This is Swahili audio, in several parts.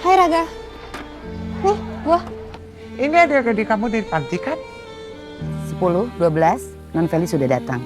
Hai Raga. Nih, gua. Ini adik-adik kamu dari panti kan? 10, 12, Non Feli sudah datang.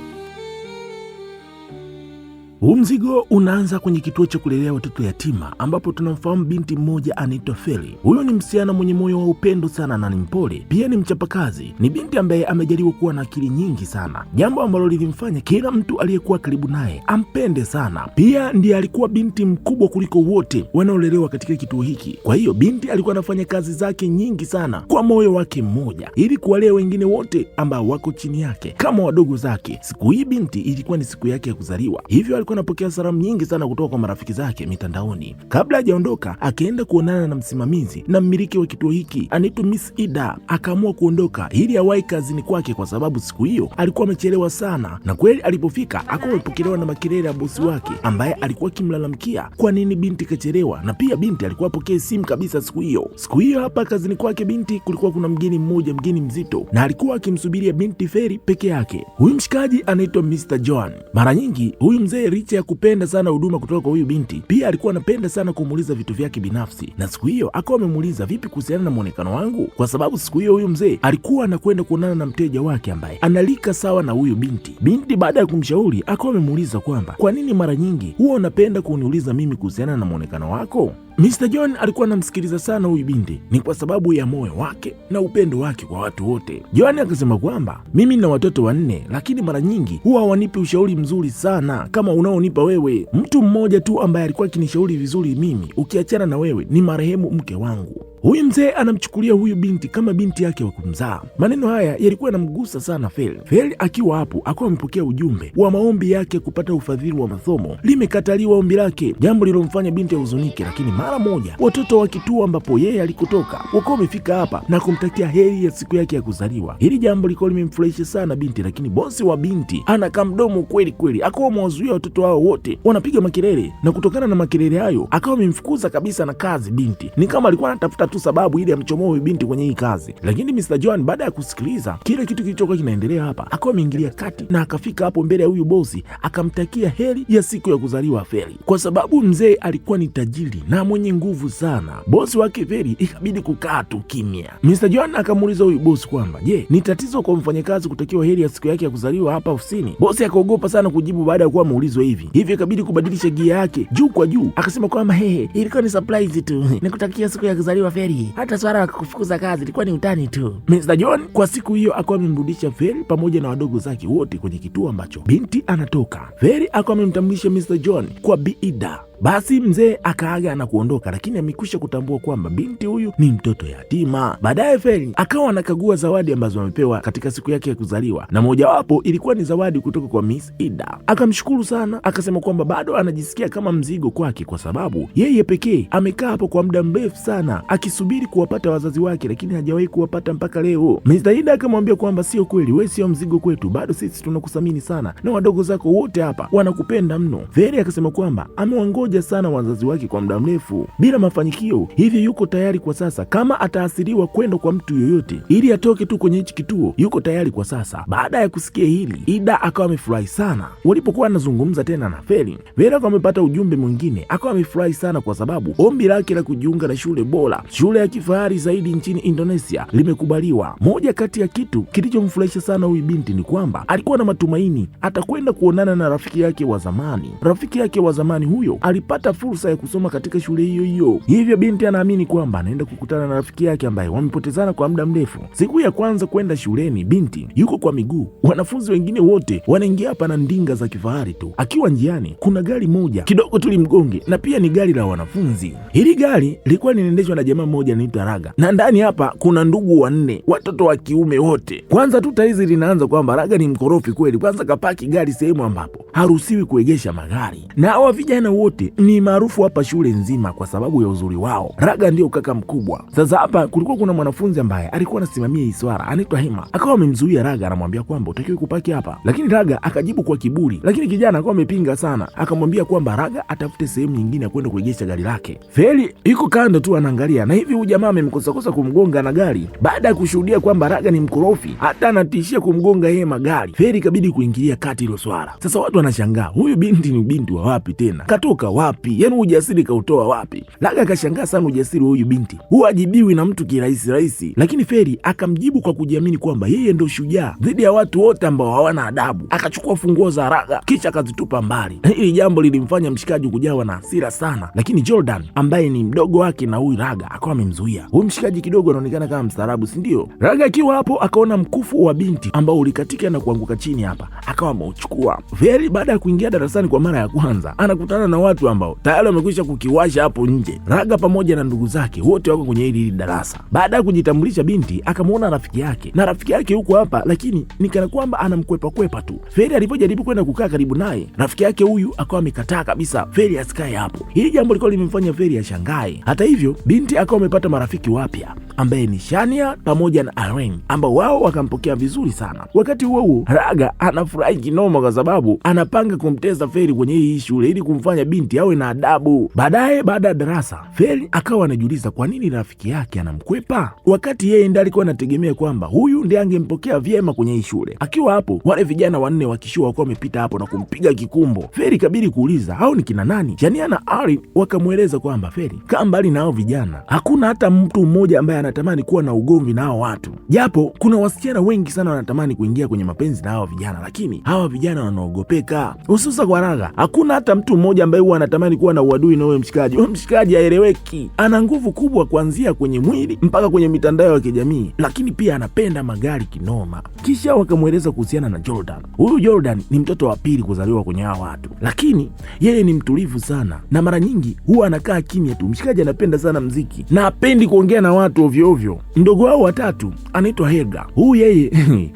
Huu mzigo unaanza kwenye kituo cha kulelea watoto yatima ambapo tunamfahamu binti mmoja anaitwa Feli. Huyo ni msichana mwenye moyo wa upendo sana na ni mpole, pia ni mchapakazi. Ni binti ambaye amejaliwa kuwa na akili nyingi sana, jambo ambalo lilimfanya kila mtu aliyekuwa karibu naye ampende sana. Pia ndiye alikuwa binti mkubwa kuliko wote wanaolelewa katika kituo hiki. Kwa hiyo binti alikuwa anafanya kazi zake nyingi sana kwa moyo wake mmoja ili kuwalea wengine wote ambao wako chini yake kama wadogo zake. Siku hii binti ilikuwa ni siku yake ya kuzaliwa, hivyo alikuwa anapokea salamu nyingi sana kutoka kwa marafiki zake mitandaoni. Kabla hajaondoka, akaenda kuonana na msimamizi na mmiliki wa kituo hiki anaitwa Miss Ida. Akaamua kuondoka ili awahi kazini kwake kwa sababu siku hiyo alikuwa amechelewa sana, na kweli alipofika akawa amepokelewa na makelele ya bosi wake ambaye alikuwa akimlalamikia kwa nini binti kachelewa, na pia binti alikuwa apokee simu kabisa siku hiyo. Siku hiyo hapa kazini kwake binti kulikuwa kuna mgeni mmoja, mgeni mzito, na alikuwa akimsubiria binti Feli peke yake. Huyu mshikaji anaitwa Mr. John. Mara nyingi huyu mzee licha ya kupenda sana huduma kutoka kwa huyu binti, pia alikuwa anapenda sana kumuuliza vitu vyake binafsi, na siku hiyo akawa amemuuliza vipi kuhusiana na muonekano wangu, kwa sababu siku hiyo huyu mzee alikuwa anakwenda kuonana na mteja wake ambaye analika sawa na huyu binti. Binti baada ya kumshauri akawa amemuuliza kwamba kwa nini mara nyingi huwa unapenda kuniuliza mimi kuhusiana na muonekano wako. Mr. John alikuwa anamsikiliza sana huyu binti, ni kwa sababu ya moyo wake na upendo wake kwa watu wote. John akasema kwamba mimi nina watoto 4, lakini mara nyingi huwa hawanipi ushauri mzuri sana kama unaonipa wewe. Mtu mmoja tu ambaye alikuwa akinishauri vizuri mimi ukiachana na wewe ni marehemu mke wangu. Huyu mzee anamchukulia huyu binti kama binti yake wa kumzaa. Maneno haya yalikuwa yanamgusa sana Feli. Feli akiwa hapo akawa amepokea ujumbe wa maombi yake kupata ufadhili wa masomo. Limekataliwa ombi lake, jambo lilomfanya binti ahuzunike, lakini mara moja watoto wa kituo ambapo yeye alikotoka wakawa wamefika hapa na kumtakia heri ya siku yake ya kuzaliwa. Hili jambo lilikuwa limemfurahisha sana binti, lakini bosi wa binti anakaa mdomo kweli kweli, akawa amewazuia watoto hao wote wanapiga makelele, na kutokana na makelele hayo akawa amemfukuza kabisa na kazi binti. Ni kama alikuwa anatafuta tu sababu ili amchomoe huyu binti kwenye hii kazi. Lakini Mr. John baada ya kusikiliza kile kitu kilichokuwa kinaendelea hapa, akawa ameingilia kati na akafika hapo mbele ya huyu bosi akamtakia heri ya siku ya kuzaliwa Feli, kwa sababu mzee alikuwa ni tajiri na mwenye nguvu sana. Bosi wake Feli ikabidi kukaa tu kimya. Mr. John akamuuliza huyu bosi kwamba je, ni tatizo kwa mfanyakazi kutakiwa heri ya siku yake ya kuzaliwa hapa ofisini? Bosi akaogopa sana kujibu baada ya kuwa ameulizwa hivi, hivyo ikabidi kubadilisha gia yake juu kwa juu, akasema kwamba ilikuwa ni surprise tu, nikutakia siku ya kuzaliwa Feli, hata swala la kufukuza kazi ilikuwa ni utani tu. Mr. John kwa siku hiyo akawa amemrudisha Feli pamoja na wadogo zake wote kwenye kituo ambacho binti anatoka. Feli akawa amemtambulisha Mr. John kwa Bi Ida. Basi mzee akaaga na kuondoka, lakini amekwisha kutambua kwamba binti huyu ni mtoto yatima. Baadaye Feli akawa anakagua zawadi ambazo amepewa katika siku yake ya kuzaliwa, na mojawapo ilikuwa ni zawadi kutoka kwa Miss Ida. Akamshukuru sana, akasema kwamba bado anajisikia kama mzigo kwake kwa sababu yeye pekee amekaa hapo kwa muda mrefu sana akisubiri kuwapata wazazi wake, lakini hajawahi kuwapata mpaka leo. Miss Ida akamwambia kwamba sio kweli, wewe sio mzigo kwetu, bado sisi tunakuthamini sana na wadogo zako wote hapa wanakupenda mno. Feli akasema kwamba amewangoja sana wazazi wake kwa muda mrefu bila mafanikio, hivyo yuko tayari kwa sasa kama ataasiriwa kwenda kwa mtu yoyote ili atoke tu kwenye hichi kituo, yuko tayari kwa sasa. Baada ya kusikia hili, Ida akawa amefurahi sana. Walipokuwa anazungumza tena na Feli, Feli akawa amepata ujumbe mwingine, akawa amefurahi sana kwa sababu ombi lake la kujiunga na shule bora, shule ya kifahari zaidi nchini Indonesia limekubaliwa. Moja kati ya kitu kilichomfurahisha sana huyu binti ni kwamba alikuwa na matumaini atakwenda kuonana na rafiki yake wa zamani. Rafiki yake wa zamani huyo alipata fursa ya kusoma katika shule hiyo hiyo, hivyo binti anaamini kwamba anaenda kukutana na rafiki yake ambaye wamepotezana kwa muda mrefu. Siku ya kwanza kwenda shuleni, binti yuko kwa miguu, wanafunzi wengine wote wanaingia hapa na ndinga za kifahari tu. Akiwa njiani, kuna gari moja kidogo tu limgonge, na pia ni gari la wanafunzi. Hili gari lilikuwa linaendeshwa na jamaa mmoja anaitwa Raga, na ndani hapa kuna ndugu 4, watoto wa kiume wote. Kwanza tu taizi linaanza kwamba Raga ni mkorofi kweli. Kwanza kapaki gari sehemu ambapo haruhusiwi kuegesha magari, na hawa vijana wote ni maarufu hapa shule nzima kwa sababu ya uzuri wao. Raga ndio kaka mkubwa. Sasa hapa kulikuwa kuna mwanafunzi ambaye alikuwa anasimamia hii swala anaitwa Hema, akawa amemzuia Raga, anamwambia kwamba utakiwe kupaki hapa, lakini Raga akajibu kwa kiburi, lakini kijana akawa amepinga sana, akamwambia kwamba Raga atafute sehemu nyingine ya kwenda kuegesha gari lake. Feli yuko kando tu anaangalia, na hivi huyu jamaa amemkosakosa kumgonga na gari. Baada ya kushuhudia kwamba Raga ni mkorofi, hata anatishia kumgonga Hema gari, Feli ikabidi kuingilia kati hilo swala. Sasa watu wanashangaa, huyu binti ni binti wa wapi tena? Katoka wapi? Yaani ujasiri kautoa wapi? Raga akashangaa sana ujasiri wa huyu binti, huwa ajibiwi na mtu kirahisi rahisi. Lakini Feri akamjibu kwa kujiamini kwamba yeye ndo shujaa dhidi ya watu wote ambao hawana adabu. Akachukua funguo za Raga kisha akazitupa mbali. Hili jambo lilimfanya mshikaji kujawa na hasira sana, lakini Jordan ambaye ni mdogo wake na huyu Raga akawa amemzuia. Huyu mshikaji kidogo anaonekana kama mstaarabu, si ndio? Raga akiwa hapo akaona mkufu wa binti ambao ulikatika na kuanguka chini hapa, akawa ameuchukua. Feri baada ya kuingia darasani kwa mara ya kwanza anakutana na watu ambao tayari wamekwisha kukiwasha hapo nje. Raga pamoja na ndugu zake wote wako kwenye hili darasa. Baada ya kujitambulisha, binti akamwona rafiki yake, na rafiki yake yuko hapa lakini nikana kwamba anamkwepa kwepa tu. Feri alipojaribu kwenda kukaa karibu naye, rafiki yake huyu akawa amekataa kabisa Feri asikae hapo. Hili jambo lilikuwa limemfanya Feri ashangae. Hata hivyo, binti akawa amepata marafiki wapya ambaye ni Shania pamoja na Irene, ambao wao wakampokea vizuri sana. Wakati huo Raga anafurahi kinoma kwa sababu anapanga kumteza Feri kwenye hii shule ili kumfanya binti awe na adabu. Baadaye, baada ya darasa, Feri akawa anajiuliza kwa nini rafiki yake anamkwepa, wakati yeye ndiye alikuwa anategemea kwamba huyu ndiye angempokea vyema kwenye hii shule. Akiwa hapo, wale vijana wanne wa kishua walikuwa wamepita hapo na kumpiga kikumbo. Feri kabidi kuuliza hao ni kina nani? Shania na Irene wakamweleza kwamba Feri, kaa mbali na hao vijana, hakuna hata mtu mmoja ambaye anatamani kuwa na ugomvi na hao watu, japo kuna wasichana wengi sana wanatamani kuingia kwenye mapenzi na hao vijana, lakini hawa vijana wanaogopeka, hususa kwa Raga. Hakuna hata mtu mmoja ambaye huwa anatamani kuwa na uadui na huyo mshikaji. Huyo mshikaji haeleweki, ana nguvu kubwa kuanzia kwenye mwili mpaka kwenye mitandao ya kijamii, lakini pia anapenda magari kinoma. Kisha wakamweleza kuhusiana na Jordan. Huyu Jordan ni mtoto wa pili kuzaliwa kwenye hao watu, lakini yeye ni mtulivu sana na mara nyingi huwa anakaa kimya tu. Mshikaji anapenda sana mziki na hapendi kuongea na watu ovyo ovyo. Mdogo wao watatu anaitwa Helga. Huyu yeye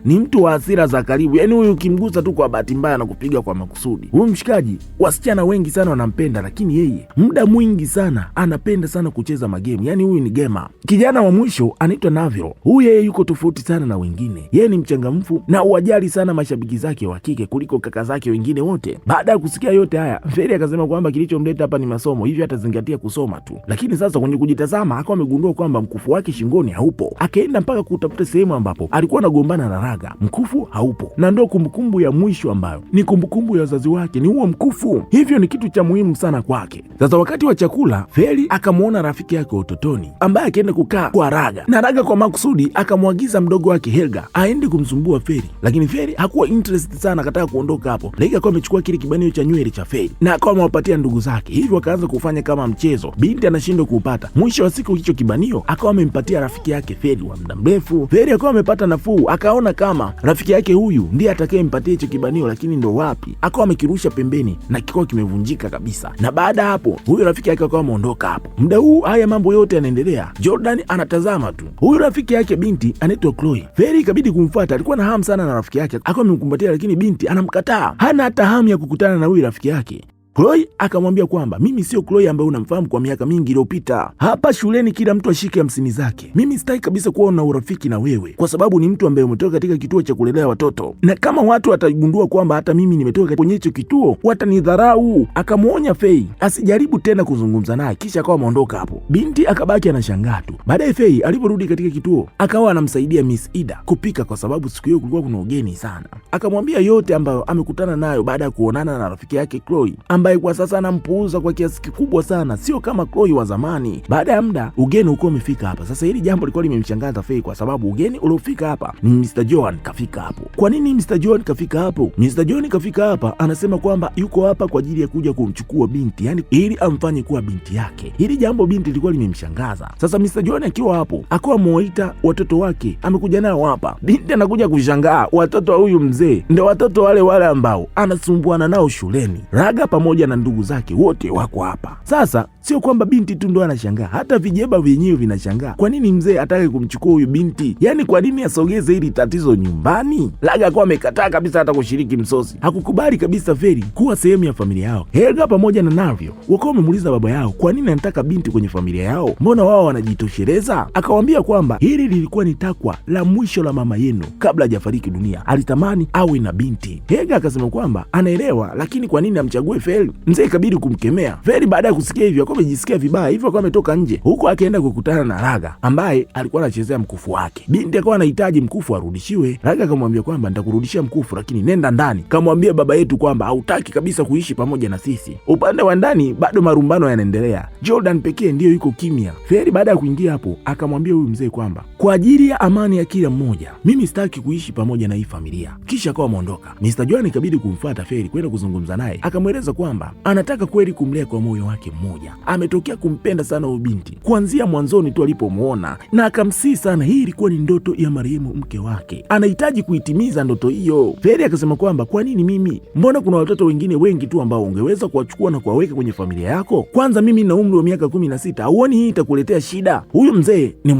ni mtu wa hasira za karibu, yaani huyu ukimgusa tu kwa bahati mbaya na kupiga kwa makusudi. Huyu mshikaji wasichana wengi sana wanampenda, lakini yeye muda mwingi sana anapenda sana kucheza magemu, yaani huyu ni gamer. Kijana wa mwisho anaitwa Navio. Huyu yeye yuko tofauti sana na wengine, yeye ni mchangamfu na uwajali sana mashabiki zake wa kike kuliko kaka zake wengine wote. Baada ya kusikia yote haya, Feri akasema kwamba kilichomleta hapa ni masomo, hivyo atazingatia kusoma tu. Lakini sasa kwenye kujitazama akawa amegundua kwamba mkufu wake shingoni haupo. Akaenda mpaka kutafuta sehemu ambapo alikuwa anagombana na Raga, mkufu haupo, na ndio kumbukumbu ya mwisho ambayo ni kumbukumbu ya wazazi wake ni huo mkufu. Hivyo ni kitu cha muhimu sana kwake. Sasa wakati wa chakula, Feri akamwona rafiki yake utotoni ambaye akaenda kukaa kwa Raga, na Raga kwa makusudi akamwagiza mdogo wake Helga aende kumsumbua Feri, lakini Feri hakuwa interested sana, akataka kuondoka hapo. Lakini akawa amechukua kile kibanio cha nywele cha Feri na akawa amewapatia ndugu zake, hivyo akaanza kufanya kama mchezo. Binti anashindwa kuupata. Mwisho wa siku hicho kibanio akawa amempatia rafiki yake Feri wa muda mrefu. Feri akawa amepata nafuu, akaona kama rafiki yake huyu ndiye atakayempatia hicho kibanio, lakini ndo wapi, akawa amekirusha pembeni na kikawa kimevunjika kabisa. Na baada hapo huyu rafiki yake akawa ameondoka hapo. Muda huu haya mambo yote yanaendelea, Jordan anatazama tu. Huyu rafiki yake binti anaitwa Chloe. Feri ikabidi kumfuata, alikuwa na hamu sana na rafiki yake, akawa amemkumbatia, lakini binti anamkataa, hana hata hamu ya kukutana na huyu rafiki yake. Chloe akamwambia kwamba mimi sio Chloe ambaye unamfahamu kwa miaka mingi iliyopita. Hapa shuleni kila mtu ashike 50 zake. Mimi sitaki kabisa kuwa na urafiki na wewe kwa sababu ni mtu ambaye umetoka katika kituo cha kulelea watoto, na kama watu watagundua kwamba hata mimi nimetoka kwenye hicho kituo watanidharau. Akamwonya Fei asijaribu tena kuzungumza naye, kisha akawa ameondoka hapo. Binti akabaki anashangaa tu. Baadaye Fei aliporudi katika kituo akawa anamsaidia Miss Ida kupika kwa sababu siku hiyo kulikuwa kuna ugeni sana. Akamwambia yote ambayo amekutana nayo baada ya kuonana na rafiki yake Chloe, ambaye kwa sasa anampuuza kwa kiasi kikubwa sana, sio kama Chloe wa zamani. Baada ya muda ugeni uko umefika hapa. Sasa hili jambo lilikuwa limemshangaza Fei kwa sababu ugeni uliofika hapa ni Mr. John kafika hapo. Kwa nini Mr. John kafika hapo? Mr. John kafika hapa anasema kwamba yuko hapa kwa ajili ya kuja kumchukua binti, yani ili amfanye kuwa binti yake. Hili jambo binti lilikuwa limemshangaza. Sasa Mr. John akiwa hapo akawa amewaita watoto wake, amekuja nao hapa. Binti anakuja kushangaa, watoto wa huyu mzee ndio watoto wale ambao anasumbuana nao shuleni. Raga pamoja na ndugu zake wote wako hapa. Sasa sio kwamba binti tu ndo anashangaa, hata vijeba vyenyewe vinashangaa. Kwa nini mzee atake kumchukua huyu binti? Yaani kwa nini asogeze hili tatizo nyumbani? Raga akawa amekataa kabisa hata kushiriki msosi. Hakukubali kabisa Feri kuwa sehemu ya familia yao. Helga pamoja na Navio wakawa wamemuuliza baba yao kwa nini anataka binti kwenye familia yao, mbona wao wanajitosheleza? Akawaambia kwamba hili lilikuwa ni takwa la mwisho la mama yenu kabla hajafariki dunia, alitamani awe na binti. Helga akasema kwamba anaelewa, lakini kwa nini amchague Feri? Mzee ikabidi kumkemea Feri. Baada ya kusikia hivyo akawa amejisikia vibaya, hivyo akawa ametoka nje, huko akaenda kukutana na Raga ambaye alikuwa anachezea mkufu wake. Binti akawa anahitaji mkufu arudishiwe. Raga akamwambia kwamba nitakurudishia mkufu, lakini nenda ndani kamwambia baba yetu kwamba hautaki kabisa kuishi pamoja na sisi. Upande wa ndani bado marumbano yanaendelea. Jordan pekee ndiyo yuko kimya. Feri baada ya kuingia hapo akamwambia huyu mzee kwamba kwa ajili ya amani ya kila mmoja, mimi sitaki kuishi pamoja na hii familia. Kisha akawa ameondoka. Mr. Joan ikabidi kumfuata Feri kwenda kuzungumza naye. Akamweleza kwamba anataka kweli kumlea kwa moyo wake mmoja. Ametokea kumpenda sana huyu binti kuanzia mwanzoni tu alipomuona, na akamsihi sana. Hii ilikuwa ni ndoto ya marehemu mke wake, anahitaji kuitimiza ndoto hiyo. Feri akasema kwamba kwa nini mimi? Mbona kuna watoto wengine wengi tu ambao ungeweza kuwachukua na kuwaweka kwenye familia yako? Kwanza mimi na umri wa miaka 16, hauoni hii itakuletea shida? Huyu mzee ni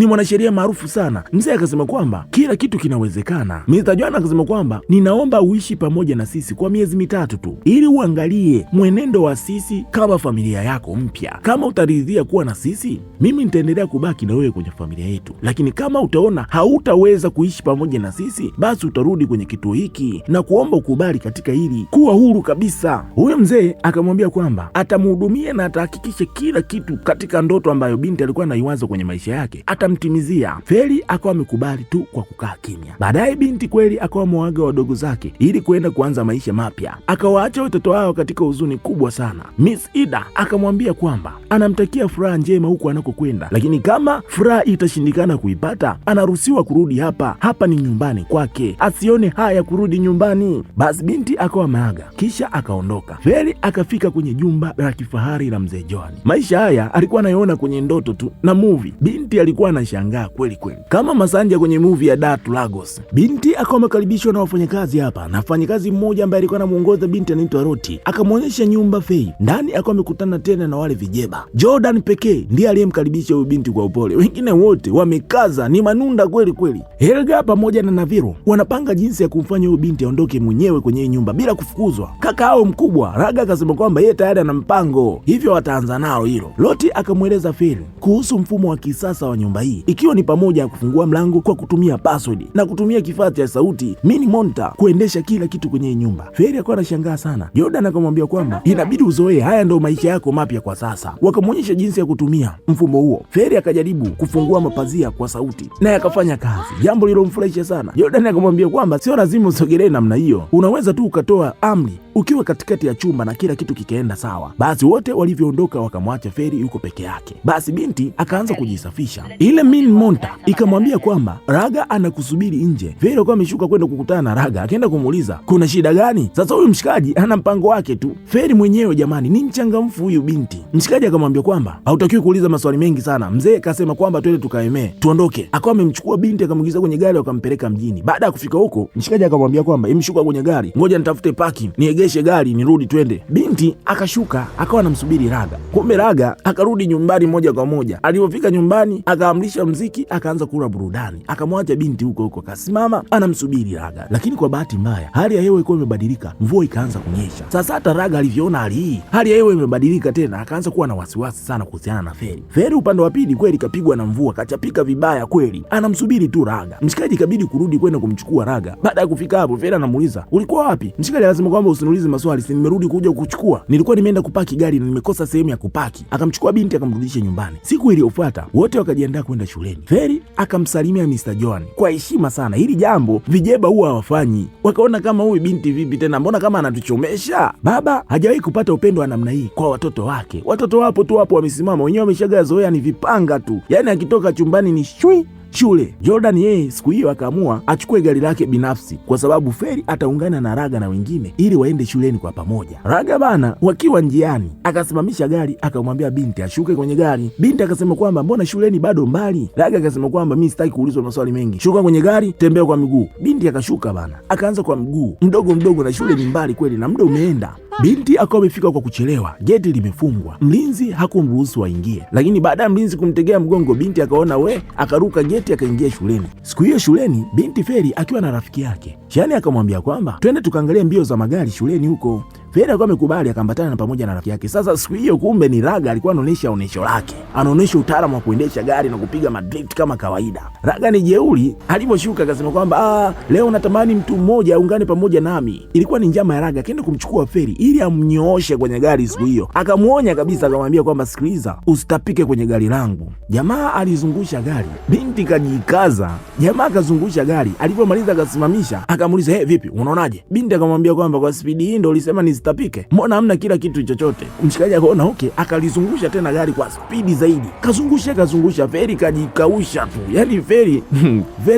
mwanasheria maarufu sana. Mzee akasema kwamba kila kitu kinawezekana. Mr. Joan akasema kwamba ninaomba uishi pamoja na sisi kwa miezi 3 tu, ili uangalie mwenendo wa sisi kama familia yako mpya. Kama utaridhia kuwa na sisi, mimi nitaendelea kubaki na wewe kwenye familia yetu, lakini kama utaona hautaweza kuishi pamoja na sisi, basi utarudi kwenye kituo hiki na kuomba ukubali katika hili, kuwa huru kabisa. Huyo mzee akamwambia kwamba atamhudumia na atahakikisha kila kitu katika ndoto ambayo binti alikuwa anaiwaza kwenye maisha yake atamtimizia. Feri akawa amekubali tu kwa kukaa kimya. Baadaye binti kweli akawa mwaga wadogo zake ili kwenda kuanza maisha mapya, akawaacha watoto hao katika huzuni kubwa sana. Miss Ida akamwambia kwamba anamtakia furaha njema huko anakokwenda, lakini kama furaha itashindikana kuipata, anaruhusiwa kurudi hapa ni nyumbani kwake, asione haya kurudi nyumbani. Basi binti akawa maaga kisha akaondoka. Feri akafika kwenye jumba la kifahari la mzee Joan. Maisha haya alikuwa anayoona kwenye ndoto tu na movie. Binti alikuwa anashangaa kweli kweli, kama Masanja kwenye movie ya Dar to Lagos. Binti akawa amekaribishwa na wafanyakazi hapa, na mfanyakazi mmoja ambaye alikuwa anamuongoza binti anaitwa Roti. Akamwonyesha nyumba Fei. Ndani akawa amekutana tena na wale vijeba. Jordan pekee ndiye aliyemkaribisha huyu binti kwa upole, wengine wote wamekaza, ni manunda kweli kweli. Helga pamoja na Naviro wanapanga jinsi ya kumfanya huyu binti aondoke mwenyewe kwenye nyumba bila kufukuzwa. Kaka hao mkubwa Raga akasema kwamba yeye tayari ana mpango, hivyo wataanza nao hilo. Loti akamweleza Feri kuhusu mfumo wa kisasa wa nyumba hii, ikiwa ni pamoja na kufungua mlango kwa kutumia password na kutumia kifaa cha sauti mini monitor kuendesha kila kitu kwenye nyumba. Feri akawa anashangaa sana. Jordan akamwambia kwamba inabidi uzoee, haya ndio maisha yako mapya kwa sasa. Wakamwonyesha jinsi ya kutumia mfumo huo. Feri akajaribu kufungua mapazia kwa sauti na yakafanya kazi, jambo lilomfurahisha sana. Jordan akamwambia kwamba sio lazima usogelee namna hiyo, unaweza tu ukatoa amri ukiwa katikati ya chumba na kila kitu kikaenda sawa. Basi wote walivyoondoka wakamwacha Feri yuko peke yake. Basi binti akaanza kujisafisha. Ile mini monitor ikamwambia kwamba Raga anakusubiri nje. Feri akawa ameshuka kwenda kukutana na Raga, akaenda kumuuliza kuna shida gani? Sasa huyu mshikaji ana mpango wake tu. Feri mwenyewe jamani ni mchangamfu huyu binti. Mshikaji akamwambia kwamba hautakiwi kuuliza maswali mengi sana, mzee kasema kwamba twende tukaemee tuondoke. Akawa amemchukua binti akamwingiza kwenye gari wakampeleka mjini. Baada ya kufika huko, mshikaji akamwambia kwamba imshuka kwenye gari, ngoja nitafute parking niegeshe gari nirudi twende. Binti akashuka akawa anamsubiri Raga. Kumbe Raga akarudi nyumbani moja kwa moja. Alipofika nyumbani akaamrisha mziki, akaanza kula burudani, akamwacha binti huko huko kasimama anamsubiri Raga. Lakini kwa bahati mbaya hali ya hewa ilikuwa imebadilika, mvua ikaanza kunyesha. Sasa hata Raga alivyoona hali ya hewa imebadilika tena, akaanza kuwa na wasiwasi sana kuhusiana na Feri. Feri upande wa pili kweli kapigwa na mvua, kachapika vibaya kweli, anamsubiri tu Raga. Mshikaji kabidi kurudi kwenda kumchukua Raga. Baada ya kufika hapo, Feri anamuuliza ulikuwa wapi? Mshikaji anasema kwamba usiniulize maswali, si nimerudi kuja kukuchukua, nilikuwa nimeenda kupaki gari na nimekosa sehemu ya kupaki. Akamchukua binti akamrudisha nyumbani. Siku iliyofuata wote wakajiandaa kwenda shuleni. Feri akamsalimia Mr. Joan kwa heshima sana. Hili jambo vijeba huwa hawafanyi. Wakaona kama huyu binti vipi tena, mbona kama anatuchomesha. Baba hajawahi kupata upendo wa namna hii kwa watoto wake. Watoto wapo tu hapo wamesimama, wenyewe wameshaga zoea, ni vipanga tu, yaani akitoka chumbani ni shui shule. Jordan yeye siku hiyo akaamua achukue gari lake binafsi kwa sababu Feri ataungana na Raga na wengine ili waende shuleni kwa pamoja. Raga bana, wakiwa njiani akasimamisha gari akamwambia binti ashuke kwenye gari. Binti akasema kwamba mbona shuleni bado mbali? Raga akasema kwamba mimi sitaki kuulizwa maswali mengi, shuka kwenye gari, tembea kwa miguu. Binti akashuka bana, akaanza kwa mguu mdogo mdogo, na shule ni mbali kweli na muda umeenda. Binti akawa amefika kwa kuchelewa, geti limefungwa, mlinzi hakumruhusu aingie. Lakini baada ya mlinzi kumtegea mgongo, binti akaona akaruka geti akaingia shuleni. Siku hiyo shuleni, binti Feri akiwa na rafiki yake Shani akamwambia kwamba twende tukaangalia mbio za magari shuleni huko. Feri alikuwa amekubali, akambatana na pamoja na rafiki yake. Sasa siku hiyo kumbe ni Raga alikuwa anaonyesha onesho lake. Anaonyesha utaalamu wa kuendesha gari na kupiga madrift kama kawaida. Raga ni jeuri, aliposhuka akasema kwamba leo natamani mtu mmoja aungane pamoja nami. Ilikuwa ni njama ya Raga akaenda kumchukua Feri ili amnyooshe kwenye gari siku hiyo. Akamuonya kabisa, akamwambia kwamba sikiliza, usitapike kwenye gari langu. Jamaa alizungusha gari. Binti kajikaza. Jamaa akazungusha gari. Alipomaliza akasimamisha, akamuuliza, vipi? Unaonaje?" Binti akamwambia kwamba kwa spidi hii ndio ulisema nisitapike? Mbona hamna kila kitu chochote? Mshikaji akaona okay, akalizungusha tena gari kwa spidi zaidi. Kazungusha, Feri kajikausha tu. Yaani Feri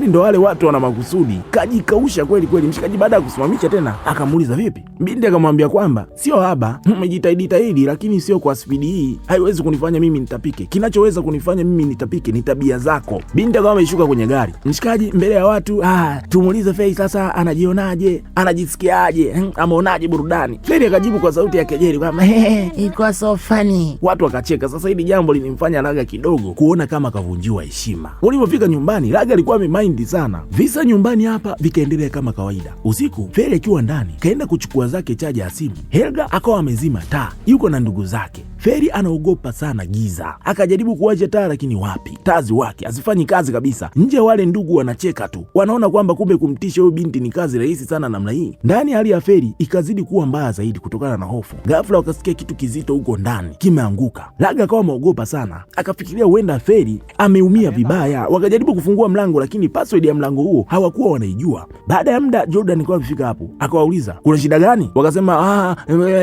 ndo wale watu wana makusudi. Kajikausha kweli. Mshikaji baada ya kusimamisha tena akamuuliza, vipi? Binti akamwambia kwamba sio haba, umejitahidi lakini sio kwa spidi hii. Haiwezi kunifanya mimi nitapike. Kinachoweza kunifanya mimi nitapike ni tabia zako. Binti akawa ameshuka kwenye gari. Mshikaji mbele ya watu, tumuulize Feri sasa anajionaje? Anajisikiaje? Ameonaje burudani? Feri akajibu kwa sauti ya kejeli kwamba Ilikuwa so funny. Watu wakacheka. Sasa hili jambo lilimfanya Raga kidogo kuona kama kavunjiwa heshima. Walipofika nyumbani, Raga alikuwa amemind sana. Visa nyumbani hapa vikaendelea kama kawaida. Usiku Feri akiwa ndani kaenda kuchukua zake chaja ya simu. Helga akawa amezima taa, yuko na ndugu zake. Feri anaogopa sana giza. Akajaribu kuwasha taa lakini wapi, taa wake hazifanyi kazi kabisa. Nje wale ndugu wanacheka tu, wanaona kwamba kumbe kumtisha huyu binti ni kazi rahisi sana namna hii. Ndani hali ya Feri ikazidi kuwa mbaya zaidi kutokana na hofu. Ghafla wakasikia kitu kizito huko ndani kimeanguka. Raga akawa ameogopa sana, akafikiria huenda Feri ameumia vibaya. Wakajaribu kufungua mlango lakini password ya mlango huo hawakuwa wanaijua. Baada ya muda Jordan akawa amefika hapo, akawauliza kuna shida gani? Wakasema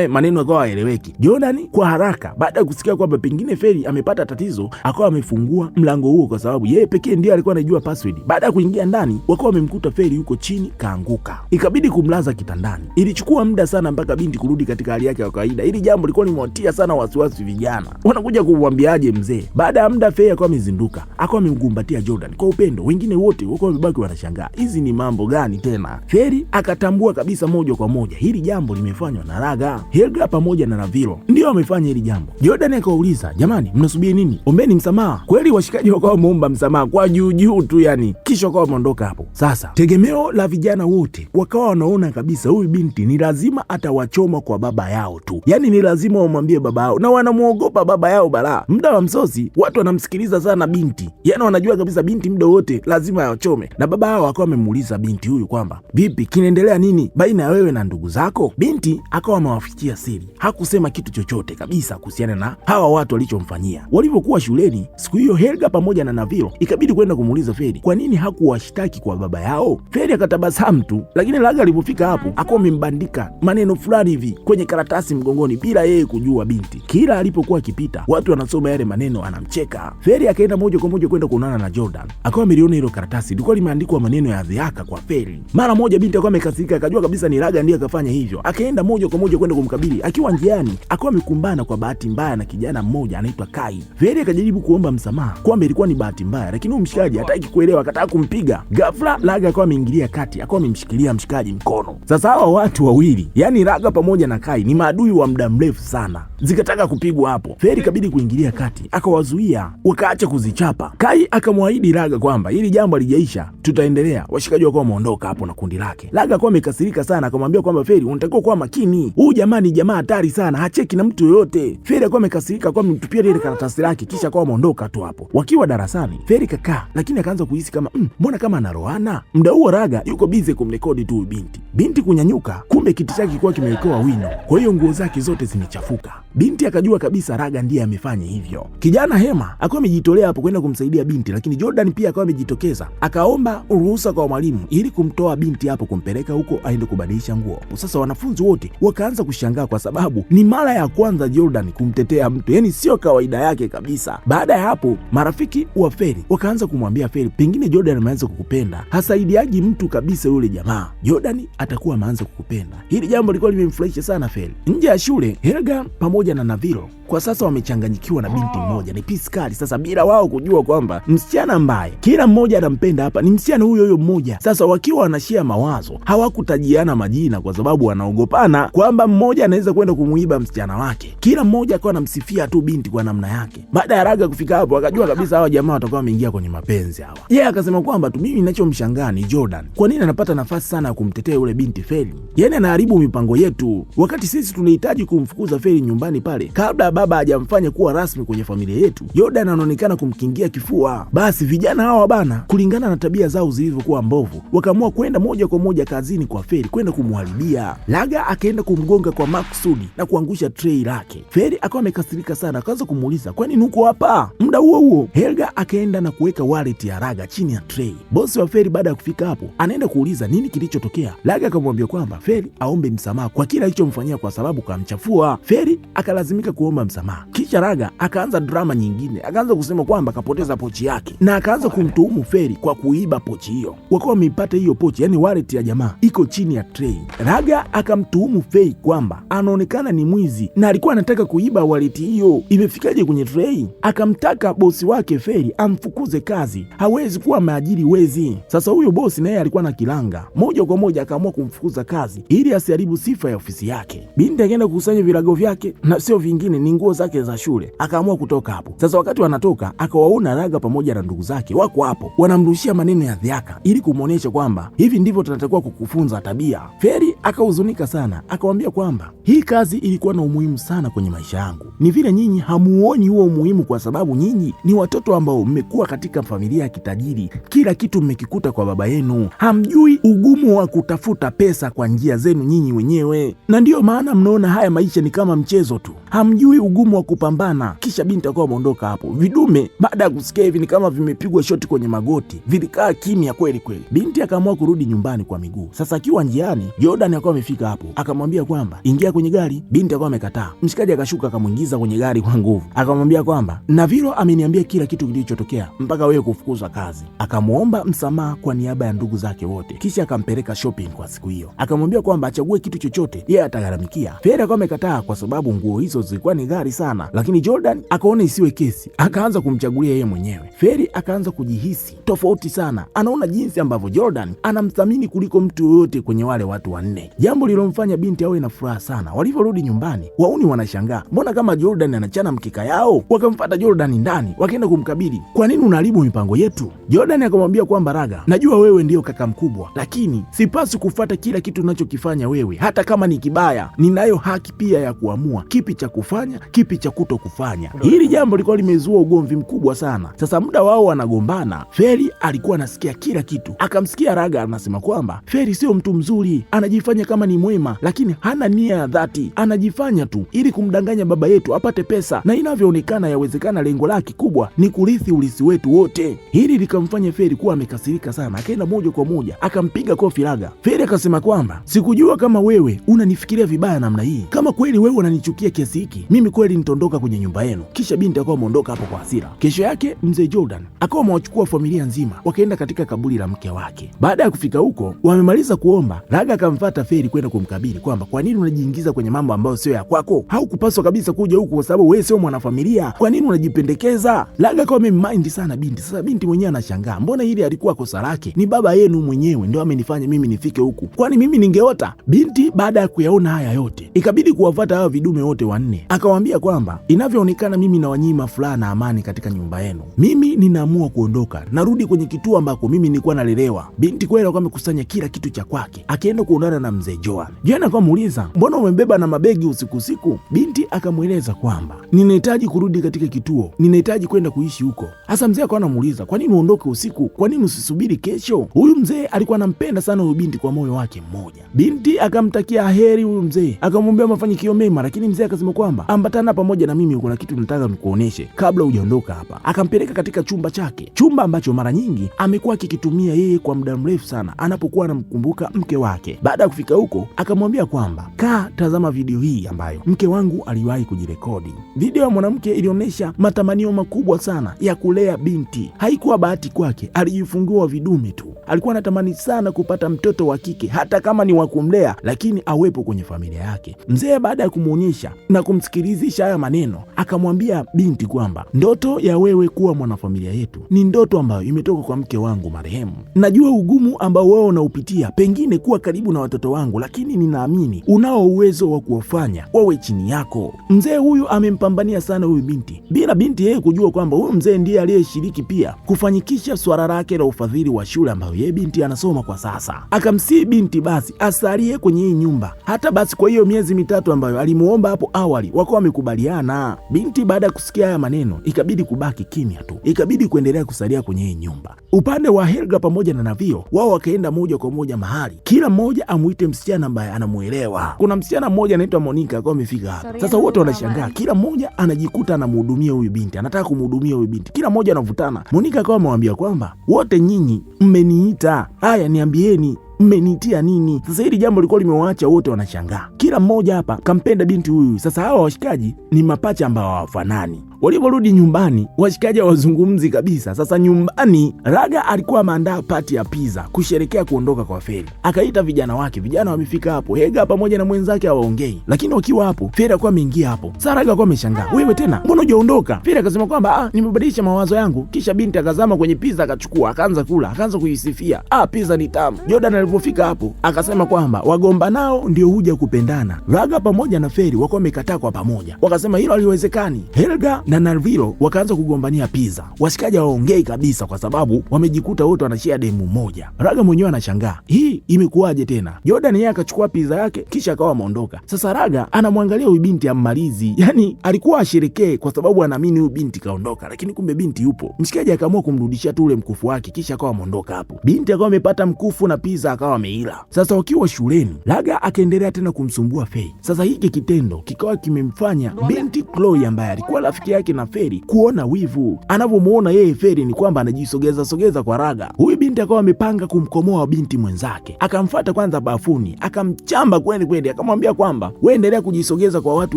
maneno yakawa haeleweki. Jordan kwa haraka baada ya kusikia kwamba pengine Feri amepata tatizo, akawa amefungua mlango huo kwa sababu yeye pekee ndiye alikuwa anajua password. Baada ya kuingia ndani, wakawa wamemkuta Feri yuko chini kaanguka. Ikabidi kumlaza kitandani. Ilichukua muda sana mpaka binti kurudi katika hali yake ya kawaida. Hili jambo lilikuwa limewatia sana wasiwasi vijana. Wanakuja kumwambiaje mzee? Baada ya muda Feri akawa amezinduka, akawa amemkumbatia Jordan kwa upendo. Wengine wote wako wamebaki wanashangaa. Hizi ni mambo gani tena? Feri akatambua kabisa moja kwa moja hili jambo limefanywa na Raga. Helga pamoja na Navilo ndio wamefanya hili jambo. Jordan akauliza, jamani mnasubiri nini? Ombeni msamaha. Kweli washikaji wakawa wameomba msamaha kwa juu tu yani, kisha wakawa wameondoka hapo. Sasa tegemeo la vijana wote wakawa wanaona kabisa huyu binti ni lazima atawachoma kwa baba yao tu. Yani ni lazima wamwambie baba yao, na wanamuogopa baba yao balaa. Muda wa msosi watu wanamsikiliza sana binti. Yani wanajua kabisa binti muda wote lazima awachome. Na baba yao akawa amemuuliza binti huyu kwamba vipi, kinaendelea nini baina ya wewe na ndugu zako? Binti akawa amewafichia siri. Hakusema kitu chochote kabisa kuhusiana na hawa watu walichomfanyia. Walipokuwa shuleni siku hiyo, Helga pamoja na Navilo ikabidi kwenda kumuuliza Feri kwa nini hakuwashtaki kwa baba yao. Feri akatabasamu tu, lakini Raga alipofika hapo akawa amembandika maneno fulani hivi kwenye karatasi mgongoni bila yeye kujua binti. Kila alipokuwa akipita watu wanasoma yale maneno anamcheka. Feri akaenda moja kwa moja kwenda kuonana na Jordan. Akawa ameliona hilo karatasi lilikuwa limeandikwa maneno ya dhihaka kwa Feri. Mara moja binti akawa amekasirika, akajua kabisa ni Raga ndiye akafanya hivyo. Akaenda moja kwa moja kwenda kumkabili. Akiwa njiani akawa amekumbana kwa bahati mbaya na kijana mmoja anaitwa Kai. Feri akajaribu kuomba msamaha kwamba ilikuwa ni bahati mbaya, lakini huyu mshikaji hataki kuelewa, akataka kumpiga. Ghafla Raga akawa ameingilia kati, akawa amemshikilia mshikaji mkono. Sasa hawa watu wawili, yani Raga pamoja na Kai, ni maadui wa muda mrefu sana. Zikataka kupigwa hapo. Feri kabidi kuingilia kati, akawazuia, wakaacha kuzichapa. Kai akamwahidi Raga kwamba hili jambo halijaisha, tutaendelea. Washikaji wakawa wameondoka hapo na kundi lake. Raga akawa amekasirika sana, akamwambia kwamba Feri, unatakiwa kuwa makini. Huyu jamaa ni jamaa hatari sana, hacheki na mtu yoyote. Feri akawa amekasirika, akawa amemtupia ile karatasi lake, kisha akawa ameondoka tu hapo. Wakiwa darasani, Feri kakaa, lakini akaanza kuhisi kama mbona kama anaroana. Muda huo Raga yuko busy kumrekodi tu binti. Binti kunyanyuka, kumbe kiti chake kilikuwa kimewekewa wino, kwa hiyo nguo zake zote zimechafuka. Binti akajua kabisa Raga ndiye amefanya hivyo. Kijana Hema akawa amejitolea hapo kwenda kumsaidia binti, lakini Jordan pia akawa amejitokeza, akaomba ruhusa kwa mwalimu ili kumtoa binti hapo kumpeleka huko aende kubadilisha nguo. Sasa wanafunzi wote wakaanza kushangaa kwa sababu ni mara ya kwanza Jordan kumtetea mtu, yani sio kawaida yake kabisa. Baada ya hapo marafiki wa Feri wakaanza kumwambia Feri, pengine Jordan ameanza kukupenda, hasaidiaji mtu kabisa yule jamaa. Jordan atakuwa ameanza kukupenda. Hili jambo lilikuwa limemfurahisha sana Feri. Nje ya shule, Helga pamoja na Navilo kwa sasa wamechanganyikiwa na binti mmoja, ni piskali. Sasa bila wao kujua kwamba msichana ambaye kila mmoja anampenda hapa ni msichana huyo mmoja. Sasa wakiwa wanashia mawazo, hawakutajiana majina kwa sababu wanaogopana kwamba mmoja anaweza kwenda kumuiba msichana wake. Kila mmoja akawa anamsifia tu binti kwa namna yake. Baada ya Raga kufika hapo, akajua kabisa hawa jamaa watakuwa wameingia kwenye mapenzi hawa. Yeye akasema kwamba tu mimi ninachomshangaa ni Jordan. Kwa nini anapata nafasi sana ya kumtetea yule binti Feli? Yaani anaharibu mipango yetu, wakati sisi tunahitaji kumfukuza Feli nyumbani pale kabla baba hajamfanya kuwa rasmi kwenye familia yetu. Jordan anaonekana kumkingia kifua. Basi vijana hawa bana, kulingana na tabia zao zilivyokuwa mbovu, wakaamua kwenda moja kwa moja kazini kwa Feli kwenda kumharibia. Raga akaenda kumgonga kwa makusudi na kuangusha tray lake. Feli akawa amekasirika sana, akaanza kumuuliza kwani nuko hapa? Muda huo huo Helga akaenda na kuweka wallet ya Raga chini ya tray. Bosi wa Feli baada ya kufika hapo, anaenda kuuliza nini kilichotokea. Raga akamwambia kwamba Feli aombe msamaha kwa kila alichomfanyia kwa sababu kamchafua. Feli akalazimika kuomba msamaha. Kisha Raga akaanza drama nyingine, akaanza kusema kwamba kapoteza pochi yake na akaanza kumtuhumu Feli kwa kuiba pochi hiyo. Wakawa wameipata hiyo pochi, yani wallet ya jamaa iko chini ya tray. Raga akamtuhumu Feli kwamba anaonekana ni mwizi na alikuwa anataka kuiba wallet hiyo. Imefikaje kwenye tray? Akamtaka bosi wake Feli amfukuze kazi, hawezi kuwa maajiri wezi. Sasa huyo bosi naye alikuwa na kilanga, moja kwa moja akaamua kumfukuza kazi ili asiharibu sifa ya ofisi yake. Binti akaenda kukusanya virago vyake na sio vingine, ni nguo zake za shule, akaamua kutoka hapo. Sasa wakati wanatoka, akawaona Raga pamoja na ndugu zake wako hapo wanamrushia maneno ya dhiaka ili kumuonesha kwamba hivi ndivyo tunatakiwa kukufunza tabia. Feli akahuzunika sana, akamwambia kwamba hii kazi ilikuwa na umuhimu sana kwenye maisha yangu, ni vile nyinyi hamuoni huo umuhimu kwa sababu nyinyi ni watoto ambao mmekuwa katika familia ya kitajiri, kila kitu mmekikuta kwa baba yenu, hamjui ugumu wa kutafuta pesa kwa njia zenu nyinyi wenyewe, na ndiyo maana mnaona haya maisha ni kama mchezo tu, hamjui ugumu wa kupambana. Kisha binti akawa ameondoka hapo. Vidume baada ya kusikia hivi ni kama vimepigwa shoti kwenye magoti, vilikaa kimya kweli kweli. Binti akaamua kurudi nyumbani kwa miguu. Sasa akiwa njiani, Jordan akawa amefika hapo, akamwambia kwamba ingia kwenye gari. Binti akawa amekataa. Mshikaji akashuka akamuingiza kwenye gari kwa nguvu, akamwambia kwamba Navilo ameniambia kila kitu kilichotokea mpaka wewe kufukuzwa kazi. Akamuomba msamaha kwa niaba ya ndugu zake wote, kisha akampeleka shopping kwa siku hiyo, akamwambia kwamba achague kitu chochote yeye atagharamikia. Feri akawa amekataa kwa sababu nguo hizo zilikuwa ni ghali sana, lakini Jordan akaona isiwe kesi, akaanza kumchagulia yeye mwenyewe. Feri akaanza kujihisi tofauti sana, anaona jinsi ambavyo Jordan anamthamini kuliko mtu yoyote kwenye wale watu wanne, jambo lilomfanya binti awe na furaha sana. Walivyorudi nyumbani, wauni wanashangaa, mbona kama Jordan anachana mkika yao? Wakamfuata Jordan ndani, wakaenda kumkabili, kwa nini unaharibu mipango yetu? Jordan akamwambia kwamba Raga, najua wewe ndio kaka mkubwa, lakini sipaswi kufuata kila kitu unachokifanya wewe, hata kama ni kibaya. Ninayo haki pia ya kuamua kipi cha kufanya, kipi cha kuto kufanya. Hili jambo lilikuwa limezua ugomvi mkubwa sana. Sasa muda wao wanagombana, Feri alikuwa anasikia kila kitu. Akamsikia Raga anasema kwamba Feri sio mtu mzuri, anajifanya kama ni mwema, lakini hana nia ya dhati, anajifanya tu ili kumdanganya baba yetu apate pesa, na inavyoonekana yawezekana lengo lake kubwa ni kurithi ulisi wetu wote. Hili likamfanya Feri kuwa amekasirika sana, akaenda moja kwa moja akampiga kofi Raga. Feri akasema kwamba sikujua kama wewe unanifikiria vibaya namna hii, kama kweli wewe unanichukia kiasi hiki, mimi kweli nitaondoka kwenye nyumba yenu. Kisha binti akawa ameondoka hapo kwa hasira. Kesho yake mzee Jordan akawa amewachukua familia nzima wakaenda katika kaburi la mke wake. Baada ya kufika huko, wamemaliza kuomba, Raga akamfuata Feri kwenda kumkabili kwamba kwa nini unajiingiza kwenye mambo ambayo sio ya kwako? Haukupaswa kabisa kuja huku kwa sababu wewe sio mwanafamilia. Kwa nini unajipendekeza? Raga akawa amemind sana binti. Sasa binti mwenyewe anashangaa, mbona hili alikuwa kosa lake? Ni baba yenu mwenyewe ndio amenifanya mimi nifike huku, kwani mimi ningeota? Binti baada ya kuyaona haya yote, ikabidi kuwafuata hawa vidume wote wanne, akawaambia kwamba inavyoonekana mimi na wanyima furaha na amani katika nyumba yenu. Mimi ninaamua kuondoka, narudi kwenye kituo ambako mimi nilikuwa nalelewa. Binti kweli alikuwa amekusanya kila kitu cha kwake, akaenda kuonana na mzee Joan. Joan akamuuliza, mbona umebeba na mabegi usiku? Binti akamweleza kwamba ninahitaji kurudi katika kituo, ninahitaji kwenda kuishi huko. Hasa mzee akawa anamuuliza, kwa nini uondoke usiku? Kwa nini usisubiri kesho? Huyu mzee alikuwa anampenda sana huyu binti kwa moyo wake mmoja. Binti akamtakia heri huyu mzee, akamwambia mafanikio mema, lakini mzee akasema kwamba ambatana pamoja na mimi, kuna kitu nataka nikuoneshe kabla hujaondoka hapa. Akampeleka katika chumba chake, chumba ambacho mara nyingi amekuwa akikitumia yeye kwa muda mrefu sana anapokuwa anamkumbuka mke wake. Baada ya kufika huko, akamwambia kwamba kaa tazama video hii ambayo mke wangu aliwahi kujirekodi. Video ya mwanamke ilionyesha matamanio makubwa sana ya kulea binti. Haikuwa bahati kwake, alijifungua vidume tu. Alikuwa anatamani sana kupata mtoto wa kike, hata kama ni wa kumlea, lakini awepo kwenye familia yake. Mzee baada ya kumuonyesha na kumsikiliza kumalizisha haya maneno akamwambia binti kwamba ndoto ya wewe kuwa mwanafamilia yetu ni ndoto ambayo imetoka kwa mke wangu marehemu. Najua ugumu ambao wewe unaupitia, pengine kuwa karibu na watoto wangu, lakini ninaamini unao uwezo wa kuwafanya wawe chini yako. Mzee huyu amempambania sana huyu binti bila binti yeye kujua kwamba huyu mzee ndiye aliyeshiriki pia kufanyikisha swala lake la ufadhili wa shule ambayo yeye binti anasoma kwa sasa. Akamsii binti basi asalie kwenye hii nyumba hata basi kwa hiyo miezi mitatu ambayo alimuomba hapo awali, wakawa wamekubaliana. Binti baada ya kusikia haya maneno ikabidi kubaki kimya tu, ikabidi kuendelea kusalia kwenye hii nyumba. Upande wa Helga pamoja na Navio, wao wakaenda moja kwa moja mahali kila mmoja amuite msichana ambaye anamuelewa. Kuna msichana mmoja anaitwa Monica akawa amefika hapa. Sasa wote wanashangaa, kila mmoja anajikuta anamhudumia huyu binti, anataka kumhudumia huyu binti, kila mmoja anavutana. Monica akawa amemwambia kwamba wote nyinyi mmeniita, haya niambieni mmenitia nini? Sasa hili jambo lilikuwa limewaacha wote wanashangaa. Kila mmoja hapa kampenda binti huyu. Sasa hawa washikaji ni mapacha ambao hawafanani. Waliporudi nyumbani, washikaji hawazungumzi kabisa. Sasa nyumbani, Raga alikuwa ameandaa pati ya pizza kusherekea kuondoka kwa Feri. Akaita vijana wake, vijana wamefika hapo. Hega pamoja na mwenzake hawaongei, lakini wakiwa hapo, Feri alikuwa ameingia hapo. Sasa Raga alikuwa ameshangaa, wewe tena mbona hujaondoka? Feri akasema kwamba nimebadilisha mawazo yangu. Kisha binti akazama kwenye pizza akachukua, akaanza kula, akaanza kuisifia, pizza ni tamu. Jordan alipofika hapo akasema kwamba wagomba nao ndio huja kupendana. Raga pamoja na Feri wako wamekataa kwa pamoja, wakasema hilo haliwezekani. Helga na Navio wakaanza kugombania pizza. Washikaji hawaongei kabisa kwa sababu wamejikuta wote wanashia demu moja. Raga mwenyewe anashangaa, hii imekuwaje tena? Jordan yeye akachukua pizza yake kisha akawa ameondoka. Sasa Raga anamwangalia huyu binti ammalizi, yani alikuwa asherekee kwa sababu anaamini huyu binti kaondoka, lakini kumbe binti yupo. Mshikaji akaamua kumrudishia tu ule mkufu wake kisha akawa ameondoka hapo. Binti akawa amepata mkufu na pizza akawa ameila. Sasa wakiwa shuleni, Raga akaendelea tena kumsumbua Fei. Sasa hiki kitendo kikawa kimemfanya binti Chloe ambaye alikuwa rafiki yake na Feri kuona wivu. Anavyomuona yeye Feri ni kwamba anajisogeza kwa Raga. Huyu binti akawa amepanga kumkomoa binti mwenzake. Akamfuata kwanza bafuni, akamchamba kweli, akamwambia kwamba wewe endelea kujisogeza kwa watu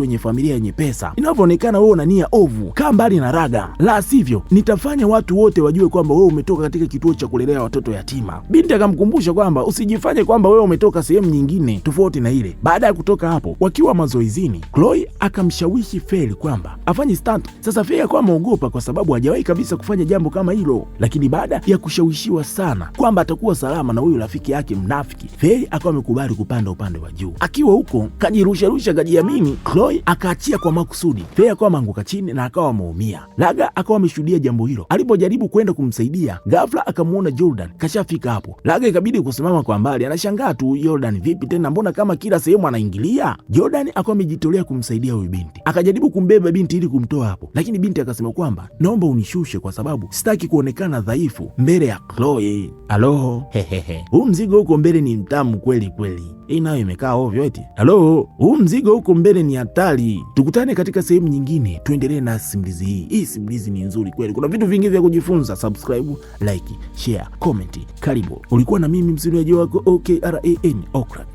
wenye familia yenye pesa. Inavyoonekana wewe una nia ovu, kaa mbali na Raga, la sivyo nitafanya watu wote wajue kwamba wewe umetoka katika kituo cha kulelea watoto yatima. Binti akamkumbusha kwamba usijifanye kwamba wewe umetoka sehemu nyingine tofauti na ile. Baada ya kutoka hapo, wakiwa mazoezini, Chloe akamshawishi Feri kwamba afanye stunt. Sasa Feri akawa ameogopa kwa sababu hajawahi kabisa kufanya jambo kama hilo, lakini baada ya kushawishiwa sana kwamba atakuwa salama na huyu rafiki yake mnafiki, Feri akawa amekubali kupanda upande wa juu. Akiwa huko kajirusha kajiamini, Chloe akaachia kwa makusudi. Feri akawa ameanguka chini na akawa ameumia. Raga akawa ameshuhudia jambo hilo. Alipojaribu kwenda kumsaidia, ghafla akamuona Jordan kashafika hapo. Raga ikabidi kusimama kwa mbali, anashangaa tu, Jordan vipi tena, mbona kama kila sehemu anaingilia? Jordan akawa amejitolea kumsaidia huyu binti. Akajaribu kumbeba binti ili kumtoa hapo, lakini binti akasema kwamba naomba unishushe kwa sababu sitaki kuonekana dhaifu mbele ya Chloe. Alo, huu mzigo huko mbele ni mtamu kweli. Hii nayo imekaa ovyo eti. Alo, huu mzigo huko mbele ni hatari. Tukutane katika sehemu nyingine, tuendelee na simulizi hii. Hii simulizi ni nzuri kweli, kuna vitu vingi vya kujifunza. Subscribe, like, share, comment. Karibu. Ulikuwa na mimi msimuliaji wako OKRAN Okra.